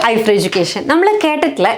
Higher education നമ്മൾ കേട്ടിട്ടുള്ള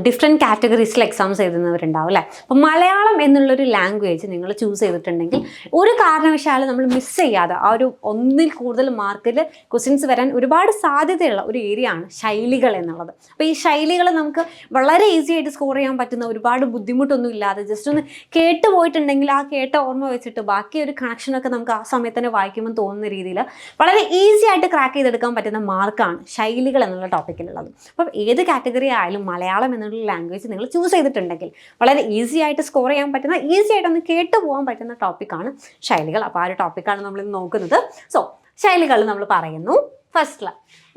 different കാറ്റഗറീസിൽ exams എഴുതുന്നവരുണ്ടാവും അല്ലേ. അപ്പം മലയാളം എന്നുള്ളൊരു ലാംഗ്വേജ് നിങ്ങൾ ചൂസ് ചെയ്തിട്ടുണ്ടെങ്കിൽ ഒരു കാരണവശാലും നമ്മൾ മിസ് ചെയ്യാതെ ആ ഒരു ഒന്നിൽ കൂടുതൽ മാർക്കിൽ ക്വസ്റ്റ്യൻസ് വരാൻ ഒരുപാട് സാധ്യതയുള്ള ഒരു ഏരിയ ആണ് ശൈലികൾ എന്നുള്ളത്. അപ്പോൾ ഈ ശൈലികൾ നമുക്ക് വളരെ ഈസി ആയിട്ട് സ്കോർ ചെയ്യാൻ പറ്റുന്ന, ഒരുപാട് ബുദ്ധിമുട്ടൊന്നും ഇല്ലാതെ ജസ്റ്റ് ഒന്ന് കേട്ട് പോയിട്ടുണ്ടെങ്കിൽ ആ കേട്ട ഓർമ്മ വെച്ചിട്ട് ബാക്കി ഒരു കണക്ഷനൊക്കെ നമുക്ക് ആ സമയത്ത് തന്നെ വായിക്കുമ്പോൾ തോന്നുന്ന രീതിയിൽ വളരെ ഈസി ആയിട്ട് ക്രാക്ക് ചെയ്തെടുക്കാൻ പറ്റുന്ന മാർക്കാണ് ശൈലികൾ എന്നുള്ള ടോപ്പിക്കിലുള്ളത്. അപ്പം ഏത് കാറ്റഗറി ആയാലും മലയാളം എന്നുള്ള ലാംഗ്വേജ് നിങ്ങൾ ചൂസ് ചെയ്തിട്ടുണ്ടെങ്കിൽ വളരെ ഈസി ആയിട്ട് സ്കോർ ചെയ്യാൻ പറ്റുന്ന, ഈസി ആയിട്ട് ഒന്ന് കേട്ടു പോകാൻ പറ്റുന്ന ടോപ്പിക്കാണ് ശൈലികൾ. അപ്പോൾ ആ ഒരു ടോപ്പിക്കാണ് നമ്മൾ ഇന്ന് നോക്കുന്നത്. സോ ശൈലികൾ നമ്മൾ പറയുന്നു. ഫസ്റ്റില്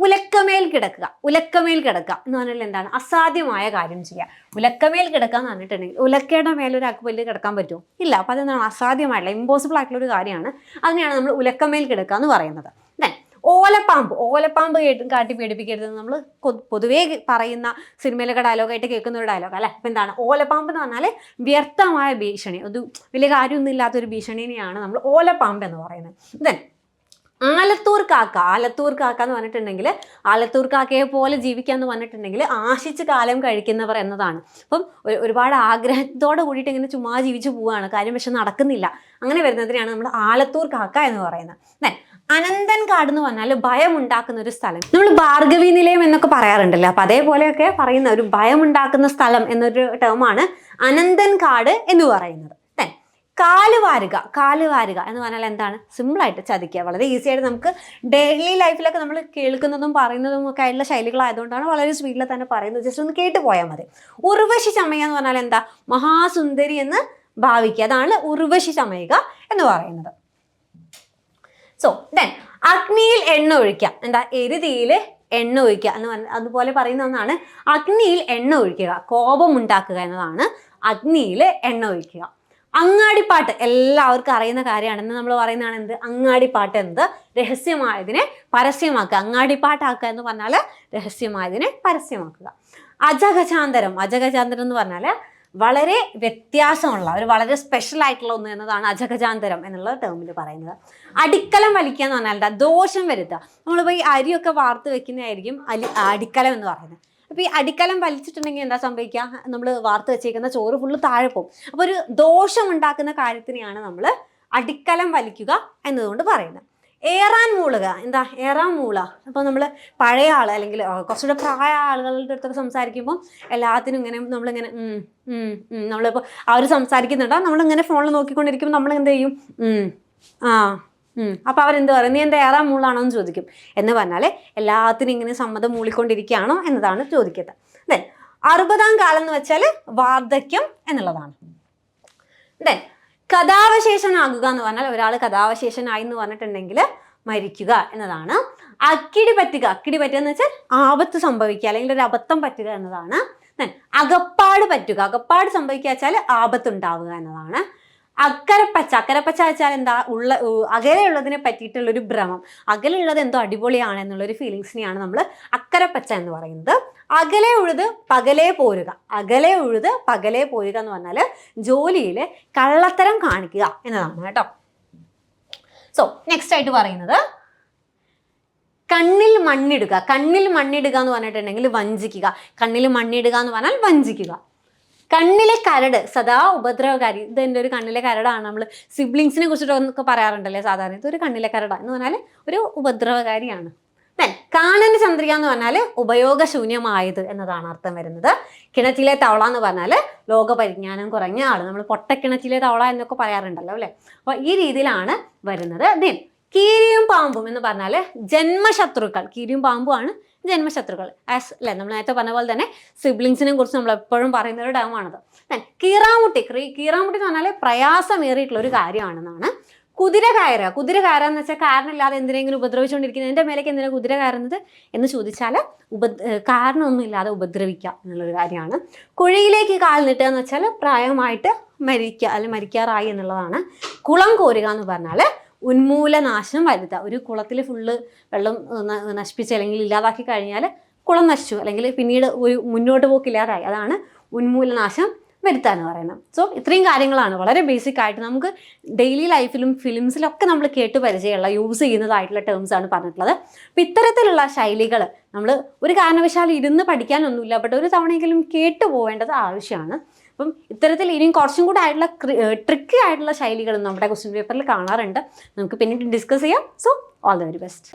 ഉലക്കമേൽ കിടക്കുക. ഉലക്കമേൽ കിടക്കുക എന്ന് പറഞ്ഞാൽ എന്താണ്? അസാധ്യമായ കാര്യം ചെയ്യുക. ഉലക്കമേൽ കിടക്കുക എന്ന് പറഞ്ഞിട്ടുണ്ടെങ്കിൽ ഉലക്കയുടെ മേലൊരാൾക്ക് വലിയ കിടക്കാൻ പറ്റുമോ? ഇല്ല. അപ്പോൾ അതെന്താണ്? അസാധ്യമായിട്ടുള്ള, ഇമ്പോസിബിൾ ആയിട്ടുള്ള ഒരു കാര്യമാണ്. അതിനെയാണ് നമ്മൾ ഉലക്കമേൽ കിടക്കുക എന്ന് പറയുന്നത്. ഓലപ്പാമ്പ്. ഓലപ്പാമ്പ് കാട്ടി പേടിപ്പിക്കരുത് നമ്മൾ പൊതുവേ പറയുന്ന സിനിമയിലൊക്കെ ഡയലോഗായിട്ട് കേൾക്കുന്ന ഒരു ഡയലോഗ് അല്ലേ. അപ്പം എന്താണ് ഓലപ്പാമ്പ് എന്ന് പറഞ്ഞാൽ? വ്യർത്ഥമായ ഭീഷണി, ഒരു വലിയ കാര്യമൊന്നും ഇല്ലാത്തൊരു ഭീഷണിനെയാണ് നമ്മൾ ഓലപ്പാമ്പ് എന്ന് പറയുന്നത്. ദെൻ ആലത്തൂർ കാക്ക. ആലത്തൂർ കാക്ക എന്ന് പറഞ്ഞിട്ടുണ്ടെങ്കിൽ ആലത്തൂർ കാക്കയെ പോലെ ജീവിക്കാന്ന് പറഞ്ഞിട്ടുണ്ടെങ്കിൽ ആശിച്ച് കാലം കഴിക്കുന്നവർ എന്നതാണ്. അപ്പം ഒരുപാട് ആഗ്രഹത്തോടെ കൂടിയിട്ട് ഇങ്ങനെ ചുമ്മാ ജീവിച്ചു പോവുകയാണ്, കാര്യം പക്ഷെ നടക്കുന്നില്ല, അങ്ങനെ വരുന്നതിനെയാണ് നമ്മൾ ആലത്തൂർ കാക്ക എന്ന് പറയുന്നത്. ദെൻ അനന്തൻ കാട് എന്ന് പറഞ്ഞാൽ ഭയമുണ്ടാക്കുന്ന ഒരു സ്ഥലം. നമ്മൾ ഭാർഗവി നിലയം എന്നൊക്കെ പറയാറുണ്ടല്ലോ. അപ്പം അതേപോലെയൊക്കെ പറയുന്ന ഒരു ഭയമുണ്ടാക്കുന്ന സ്ഥലം എന്നൊരു ടേമാണ് അനന്തൻ കാട് എന്ന് പറയുന്നത്. കാലുവാരുക. കാലുവാരുക എന്ന് പറഞ്ഞാൽ എന്താണ്? സിമ്പിളായിട്ട് ചതിക്കുക. വളരെ ഈസി ആയിട്ട് നമുക്ക് ഡെയിലി ലൈഫിലൊക്കെ നമ്മൾ കേൾക്കുന്നതും പറയുന്നതും ഒക്കെ ആയിട്ടുള്ള ശൈലികളായതുകൊണ്ടാണ് വളരെ സ്പീഡിൽ തന്നെ പറയുന്നത്. ജസ്റ്റ് ഒന്ന് കേട്ട് പോയാൽ മതി. ഉർവശി ചമയുക എന്ന് പറഞ്ഞാൽ എന്താ? മഹാസുന്ദരി എന്ന് ഭാവിക്കുക. അതാണ് ഉർവശി ചമയുക എന്ന് പറയുന്നത്. സോ ദെൻ അഗ്നിയിൽ എണ്ണ ഒഴിക്കുക. എന്താ? എരുതിയിൽ എണ്ണ ഒഴിക്കുക എന്ന് പറഞ്ഞാൽ അതുപോലെ പറയുന്ന ഒന്നാണ് അഗ്നിയിൽ എണ്ണ ഒഴിക്കുക. കോപം ഉണ്ടാക്കുക എന്നതാണ് അഗ്നിയിൽ എണ്ണ ഒഴിക്കുക. അങ്ങാടിപ്പാട്ട് എല്ലാവർക്കും അറിയുന്ന കാര്യമാണെന്ന് നമ്മൾ പറയുന്നതാണ് എന്ത്? അങ്ങാടിപ്പാട്ട് എന്നത് രഹസ്യമായതിനെ പരസ്യമാക്കുക. അങ്ങാടിപ്പാട്ടാക്കുക എന്ന് പറഞ്ഞാൽ രഹസ്യമായതിനെ പരസ്യമാക്കുക. അജഗജാന്തരം. അജഗജാന്തരം എന്ന് പറഞ്ഞാൽ വളരെ വ്യത്യാസമുള്ള, ഒരു വളരെ സ്പെഷ്യൽ ആയിട്ടുള്ള ഒന്ന് എന്നതാണ് അജഗജാന്തരം എന്നുള്ള ടേമിൽ പറയുന്നത്. അടിക്കലം വലിക്കുക എന്ന് പറഞ്ഞാൽ എന്താ? ദോഷം വരുത്തുക. നമ്മളിപ്പോൾ ഈ അരിയൊക്കെ വാർത്ത് വെക്കുന്നതായിരിക്കും അടിക്കലം എന്ന് പറയുന്നത്. അപ്പോൾ ഈ അടിക്കലം വലിച്ചിട്ടുണ്ടെങ്കിൽ എന്താ സംഭവിക്കുക? നമ്മൾ വാർത്ത് വെച്ചേക്കുന്ന ചോറ് ഫുള്ള് താഴെ പോകും. അപ്പോൾ ഒരു ദോഷം ഉണ്ടാക്കുന്ന കാര്യത്തിനെയാണ് നമ്മൾ അടിക്കലം വലിക്കുക എന്നതുകൊണ്ട് പറയുന്നത്. ഏറാൻ മൂളുക. എന്താ? ഏറാൻ മൂള. അപ്പോൾ നമ്മൾ പഴയ ആൾ അല്ലെങ്കിൽ കുറച്ചുകൂടെ പ്രായ ആളുകളുടെ അടുത്തൊക്കെ സംസാരിക്കുമ്പോൾ എല്ലാത്തിനും ഇങ്ങനെ നമ്മളിങ്ങനെ നമ്മളിപ്പോൾ അവർ സംസാരിക്കുന്നുണ്ടോ, നമ്മളിങ്ങനെ ഫോണിൽ നോക്കിക്കൊണ്ടിരിക്കുമ്പോൾ നമ്മൾ എന്ത് ചെയ്യും? അപ്പോൾ അവരെന്ത് പറയും? നീ എന്താ ഏറാൻ മൂളാണോ എന്ന് ചോദിക്കും. എന്ന് പറഞ്ഞാൽ എല്ലാത്തിനും ഇങ്ങനെ സമ്മതം മൂളിക്കൊണ്ടിരിക്കുകയാണോ എന്നതാണ് ചോദിക്കുന്നത്. ദെൻ 60-ാം കാലം എന്ന് വെച്ചാൽ വാർദ്ധക്യം എന്നുള്ളതാണ്. ദെൻ കഥാവശേഷനാകുക എന്ന് പറഞ്ഞാൽ ഒരാൾ കഥാവശേഷനായി എന്ന് പറഞ്ഞിട്ടുണ്ടെങ്കിൽ മരിക്കുക എന്നതാണ്. അക്കിടി പറ്റുക. അക്കിടി പറ്റുക എന്ന് വെച്ചാൽ ആപത്ത് സംഭവിക്കുക അല്ലെങ്കിൽ ഒരു അബദ്ധം പറ്റുക എന്നതാണ്. ദെൻ അകപ്പാട് പറ്റുക. അകപ്പാട് സംഭവിക്കുക വെച്ചാൽ ആപത്തുണ്ടാവുക എന്നതാണ്. അക്കരപ്പച്ച. അക്കരപ്പച്ച വെച്ചാൽ എന്താ? അകലെയുള്ളതിനെ പറ്റിയിട്ടുള്ളൊരു ഭ്രമം, അകലെയുള്ളത് എന്തോ അടിപൊളിയാണ് എന്നുള്ളൊരു ഫീലിങ്സിനെയാണ് നമ്മൾ അക്കരപ്പച്ച എന്ന് പറയുന്നത്. അകലെ ഉഴുത് പകലേ പോരുക. അകലെ ഉഴുത് പകലേ പോരുക എന്ന് പറഞ്ഞാൽ ജോലിയിൽ കള്ളത്തരം കാണിക്കുക എന്നതാണ് കേട്ടോ. സോ നെക്സ്റ്റ് ആയിട്ട് പറയുന്നത് കണ്ണിൽ മണ്ണിടുക. കണ്ണിൽ മണ്ണിടുക എന്ന് പറഞ്ഞിട്ടുണ്ടെങ്കിൽ വഞ്ചിക്കുക. കണ്ണിൽ മണ്ണിടുക എന്ന് പറഞ്ഞാൽ വഞ്ചിക്കുക. കണ്ണിലെ കരട്. സദാ ഉപദ്രവകാരി. ഇത് എൻ്റെ ഒരു കണ്ണിലെ കരടാണ്. നമ്മൾ സിബ്ലിങ്സിനെ കുറിച്ചിട്ടൊക്കെ പറയാറുണ്ടല്ലേ സാധാരണ. ഇതൊരു കണ്ണിലെ കരടാണ് എന്ന് പറഞ്ഞാൽ ഒരു ഉപദ്രവകാരിയാണ്. കാനന ചന്ദ്രിക എന്ന് പറഞ്ഞാൽ ഉപയോഗശൂന്യമായത് എന്നതാണ് അർത്ഥം വരുന്നത്. കിണറ്റിലെ തവള എന്ന് പറഞ്ഞാൽ ലോക പരിജ്ഞാനം കുറഞ്ഞ ആൾ. നമ്മൾ പൊട്ടക്കിണറ്റിലെ തവള എന്നൊക്കെ പറയാറുണ്ടല്ലോ അല്ലേ. അപ്പോൾ ഈ രീതിയിലാണ് വരുന്നത്. ദെൻ കീരിയും പാമ്പും എന്ന് പറഞ്ഞാൽ ജന്മശത്രുക്കൾ. കീരിയും പാമ്പുമാണ് ജന്മശത്രുക്കൾ. അല്ലേ, നമ്മൾ നേരത്തെ പറഞ്ഞ പോലെ തന്നെ സിബ്ലിങ്സിനെ കുറിച്ച് നമ്മൾ എപ്പോഴും പറയുന്ന ഒരു ടേമാണത്. കീറാമുട്ടി. കീറാമുട്ടി എന്ന് പറഞ്ഞാൽ പ്രയാസമേറിയിട്ടുള്ള ഒരു കാര്യമാണെന്നാണ്. കുതിര കയറുക. കുതിര കയറുക എന്ന് വെച്ചാൽ കാരണമില്ലാതെ എന്തിനെങ്കിലും ഉപദ്രവിച്ചുകൊണ്ടിരിക്കുന്നത്. എൻ്റെ മേലേക്ക് എന്തിനാണ് കുതിര കയറുന്നത് എന്ന് ചോദിച്ചാൽ കാരണമൊന്നും ഇല്ലാതെ ഉപദ്രവിക്കുക എന്നുള്ളൊരു കാര്യമാണ്. കുഴിയിലേക്ക് കാൽ നീട്ടുക എന്ന് വെച്ചാൽ പ്രായമായിട്ട് മരിക്കുക അല്ലെങ്കിൽ മരിക്കാറായി എന്നുള്ളതാണ്. കുളം കോരുക എന്ന് പറഞ്ഞാൽ ഉന്മൂലനാശം വരുത്തുക. ഒരു കുളത്തിൽ ഫുള്ള് വെള്ളം നശിപ്പിച്ച് അല്ലെങ്കിൽ ഇല്ലാതാക്കി കഴിഞ്ഞാൽ കുളം നശിച്ചു അല്ലെങ്കിൽ പിന്നീട് ഒരു മുന്നോട്ട് പോക്കില്ലാതായി. അതാണ് ഉന്മൂലനാശം വരുത്താന്ന് പറയുന്നത്. സോ ഇത്രയും കാര്യങ്ങളാണ് വളരെ ബേസിക് ആയിട്ട് നമുക്ക് ഡെയിലി ലൈഫിലും ഫിലിംസിലൊക്കെ നമ്മൾ കേട്ട് പരിചയമുള്ള യൂസ് ചെയ്യുന്നതായിട്ടുള്ള ടേംസ് ആണ് പറഞ്ഞിട്ടുള്ളത്. അപ്പോൾ ഇത്തരത്തിലുള്ള ശൈലികൾ നമ്മൾ ഒരു കാരണവശാലും ഇരുന്ന് പഠിക്കാനൊന്നുമില്ല, ബട്ട് ഒരു തവണയെങ്കിലും കേട്ടു പോവേണ്ടത് ആവശ്യമാണ്. അപ്പം ഇത്തരത്തിൽ ഇനിയും കുറച്ചും കൂടെ ആയിട്ടുള്ള ട്രിക്കി ആയിട്ടുള്ള ശൈലികളും നമ്മുടെ ക്വസ്റ്റ്യൻ പേപ്പറിൽ കാണാറുണ്ട്. നമുക്ക് പിന്നീട് ഡിസ്കസ് ചെയ്യാം. So all the very best.